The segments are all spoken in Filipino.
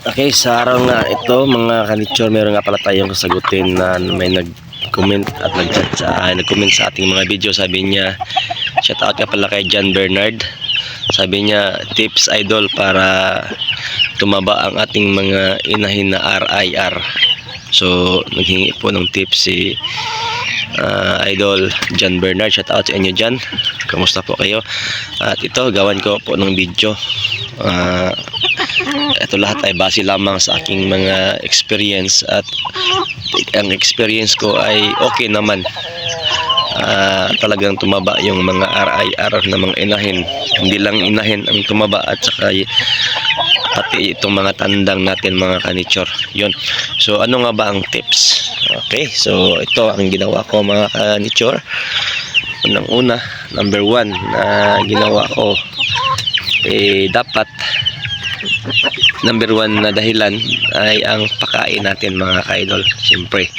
Okay, sa araw nga ito mga kanitsyor, meron nga pala tayong sagutin na may nag-comment at nag-comment sa ating mga video. Sabi niya, shout out ka pala kay John Bernard. Sabi niya, tips idol para tumaba ang ating mga inahin na RIR. So, naghingi po ng tips si Idol John Bernard. Shout out sa inyo dyan. Kamusta po kayo? At ito, gawan ko po ng video. Ito lahat ay base lamang sa aking mga experience, at ang experience ko ay okay naman. Talagang tumaba yung mga RIR na mga inahin. Hindi lang inahin ang tumaba, at saka pati itong mga tandang natin mga kanitsyor. Yun. So ano nga ba ang tips? Okay, so ito ang ginawa ko mga kanitsyor. Unang-una, number 1 na ginawa ko, dapat number 1 na dahilan ay ang pagkain natin mga ka-idol. Siyempre,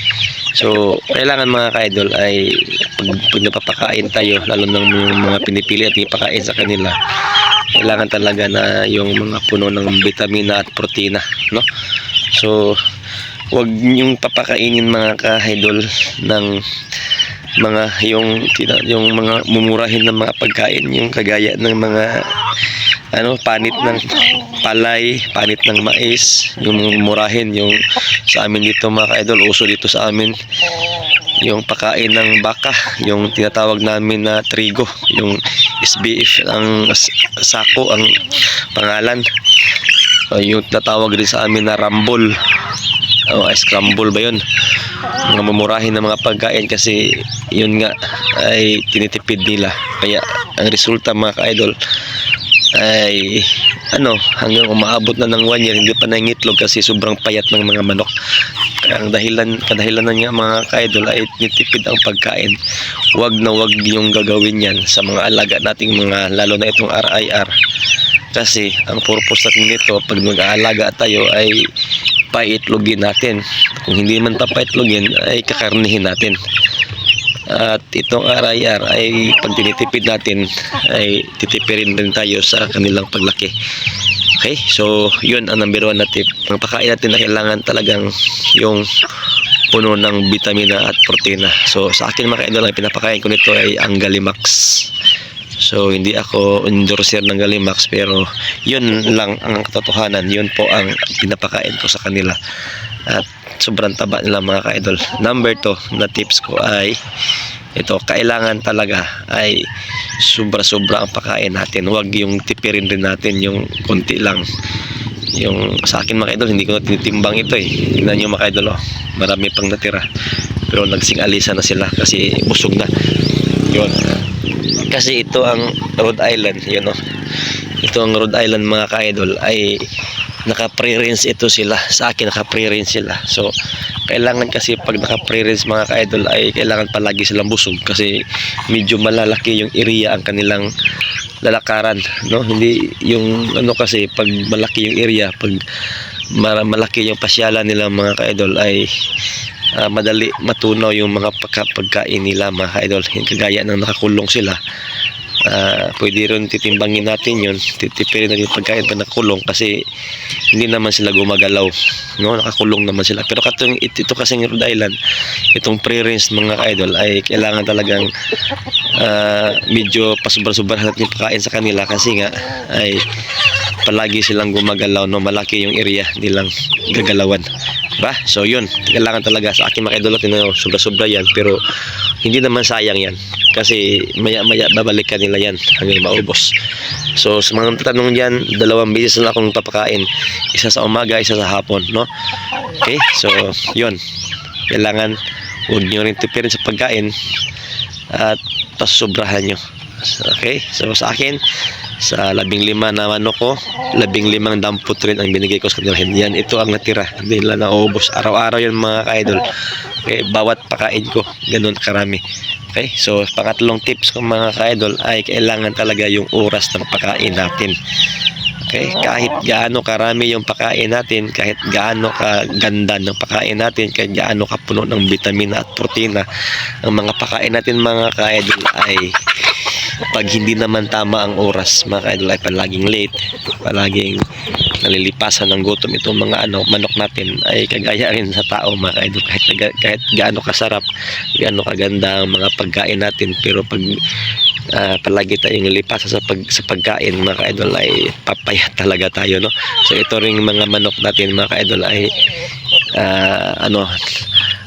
so kailangan mga ka-idol ay pag napapakain tayo, lalo ng mga pinipili at ipakain sa kanila, kailangan talaga na yung mga puno ng vitamina at protina, no? So wag yung papakainin mga ka-idol ng mga yung mga mumurahin ng mga pagkain, yung kagaya ng mga panit ng palay, panit ng mais, yung murahin. Yung sa amin dito mga ka-idol, uso dito sa amin yung pakain ng baka, yung tinatawag namin na trigo, yung SBF ang sako ang pangalan. Yung tinatawag din sa amin na rambol, scramble ba yun? Mga mamurahin ng mga pagkain, kasi yun nga ay tinitipid nila. Kaya ang resulta mga ka-idol ay hanggang umaabot na ng 1 year hindi pa nangitlog, kasi sobrang payat ng mga manok. Kaya ang kadahilanan nga mga ka-idol ay nitipid ang pagkain. Wag na wag yung gagawin yan sa mga alaga nating mga, lalo na itong RIR, kasi ang purpose natin nito pag mag-aalaga tayo ay paitlogin natin. Kung hindi man paitlogin ay kakarnihin natin. At itong RIR ay pag tinitipid natin ay titipirin din tayo sa kanilang paglaki. Okay, so yun ang number 1 na tip. Ang pagkain natin na kailangan talagang yung puno ng vitamina at protina. So sa akin mga ka-idol, ang pinapakain ko nito ay ang Galimax. So hindi ako endorser ng Galimax, pero yun lang ang katotohanan. Yun po ang pinapakain ko sa kanila, at sobrang taba nila mga ka-idol. Number 2 na tips ko ay ito, kailangan talaga ay sobra-sobra ang pakain natin. Huwag yung tipirin din natin yung konti lang. Yung sa akin mga ka-idol, hindi ko na tinitimbang ito eh. Tingnan nyo mga ka-idol, marami pang natira, pero nagsing-alisa na sila kasi busog na. Yun, kasi ito ang Rhode Island, yun ito ang Rhode Island mga ka-idol, ay naka-pre-rinse ito sila. Sa akin naka-pre-rinse sila. So kailangan kasi pag naka-pre-rinse mga ka-idol ay kailangan palagi silang busog, kasi medyo malalaki yung area ang kanilang lalakaran, no? Hindi yung kasi pag malaki yung area, pag malaki yung pasyalan nila mga ka-idol ay madali matunaw yung mga pagkain nila mga ka-idol. Kagaya ng nakakulong sila, pwede rin titimbangin natin yun, titipirin natin pagkain pag nakakulong, kasi hindi naman sila gumagalaw, no? Nakakulong naman sila. Pero ito kasing Rhode Island, itong pre-rinse mga ka-idol ay kailangan talagang medyo pasubra-subrahan natin yung pagkain sa kanila, kasi nga ay palagi silang gumagalaw, no? Malaki yung area nilang gagalawan ba? So yun, kailangan talaga sa akin mga idol, sobra-sobra yan, pero hindi naman sayang yan, kasi maya-maya babalikan nila yan hanggang maubos. So sa mga tatanong dyan, 2 beses na akong papakain, isa sa umaga, isa sa hapon, no? Okay, so yun, kailangan huwag nyo rin tipirin sa pagkain at pasusobrahan nyo. Okay, so sa akin, sa 15 na manok ko, 15 dampot rin ang binigay ko sa kanila. Yan, ito ang natira, hindi nila naubos. Araw-araw yan mga ka-idol. Okay, bawat pakain ko, ganun karami. Okay, so pangatlong tips ko mga ka-idol ay kailangan talaga yung oras ng pakain natin. Okay, kahit gaano karami yung pakain natin, kahit gaano kaganda ng pakain natin, kahit gaano kapuno ng vitamina at protina ang mga pakain natin mga ka-idol, ay pag hindi naman tama ang oras mga ka-idol ay palaging late, palaging nalilipasan ng gutom itong mga manok natin, ay kagaya rin sa tao mga ka-idol. Kahit gaano kasarap, gaano kaganda ang mga pagkain natin, pero pag palagi tayong nalilipasan sa pagkain mga ka-idol, ay papayat talaga tayo, no? So ito ring mga manok natin mga ka-idol ay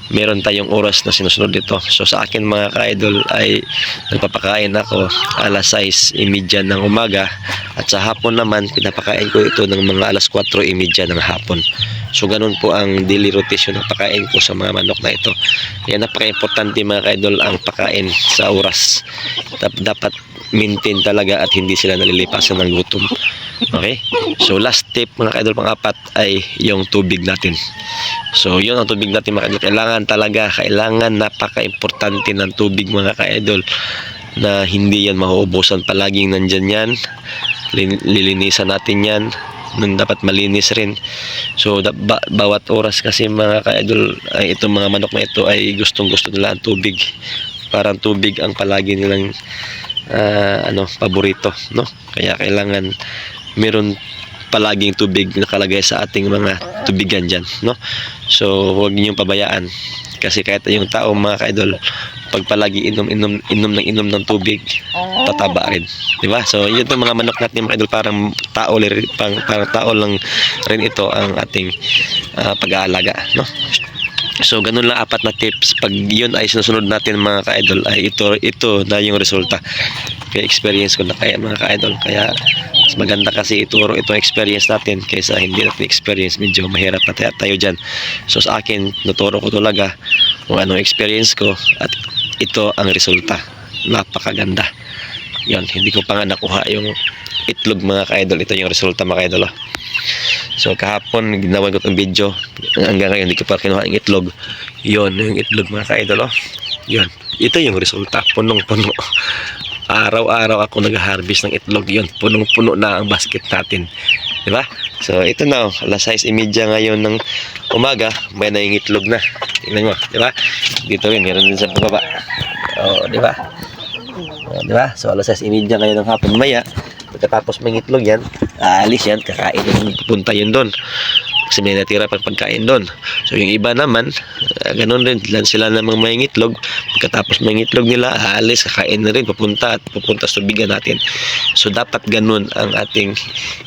meron tayong oras na sinusunod dito. So sa akin mga ka-idol ay nagpapakain ako alas 6:30 ng umaga, at sa hapon naman pinapakain ko ito ng mga alas 4:30 ng hapon. So ganun po ang daily rotation ng pagkain ko sa mga manok na ito. Kaya napaka-importante mga ka-idol ang pagkain sa oras. Dapat maintain talaga at hindi sila nalilipasan ng gutom. Okay? So last tip mga ka-idol, pang-apat ay yung tubig natin. So yun ang tubig natin mga ka-idol. Kailangan napaka-importante ng tubig mga ka-idol, na hindi yan mauubusan. Palaging nandyan yan. Lilinisan natin yan. Dapat malinis rin. So bawat oras kasi mga ka-idol, ay itong mga manok na ito ay gustong-gusto nila ang tubig. Parang tubig ang palagi nilang paborito, no? Kaya kailangan meron palaging tubig nakalagay sa ating mga tubigan dyan, no? So huwag niyo pabayaan, kasi kahit yung tao mga ka-idol, pag palagi inom ng tubig, tataba rin, di ba? So yun itong mga manok natin mga ka-idol, parang tao lang rin ito ang ating pag-aalaga, no? So ganun lang, 4 na tips. Pag yun ay sinusunod natin mga ka-idol, ay ito na yung resulta. Kaya experience ko na kaya mga ka-idol. Kaya mas maganda kasi ituro itong experience natin kaysa hindi natin experience. Medyo mahirap na tayo dyan. So sa akin, naturo ko talaga kung anong experience ko, at ito ang resulta. Napakaganda. Yun, hindi ko pa nga nakuha yung itlog mga ka-idol. Ito yung resulta mga ka-idol. So kahapon ginawa ko itong video, hanggang ngayon hindi ko pa kinuha yung itlog. Yun, yung itlog mga ka-idol. Yun, ito yung resulta, punong-puno. Araw-araw ako nag-harvest ng itlog. Yun, punong-puno na ang basket natin, di ba? So ito na, alas 6:30 ngayon ng umaga, may na yung itlog na. Tingnan mo, di ba? Dito rin, meron din sa baba. Di ba? Di ba? So alas 6:30 ngayon ng hapon, maya pagkatapos may itlog yan, aalis yan, kakain yung pupunta yun doon, kasi may natira pang pagkain doon. So yung iba naman, ganun rin, sila namang may itlog, pagkatapos may itlog nila, aalis, kakain na rin, pupunta sa tubigan natin. So dapat ganun ang ating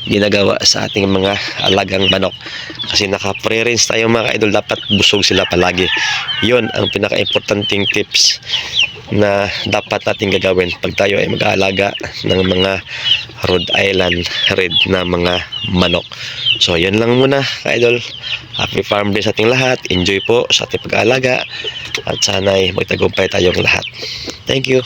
ginagawa sa ating mga alagang manok, kasi naka-pre-rinse tayo mga ka-idol, dapat busog sila palagi. Yun ang pinaka-importanting tips na dapat natin gagawin pag tayo ay mag-aalaga ng mga Rhode Island Red na mga manok. So yun lang muna ka-idol. Happy farm day sa ating lahat. Enjoy po sa ating pag-aalaga, at sana'y magtagumpay tayong lahat. Thank you.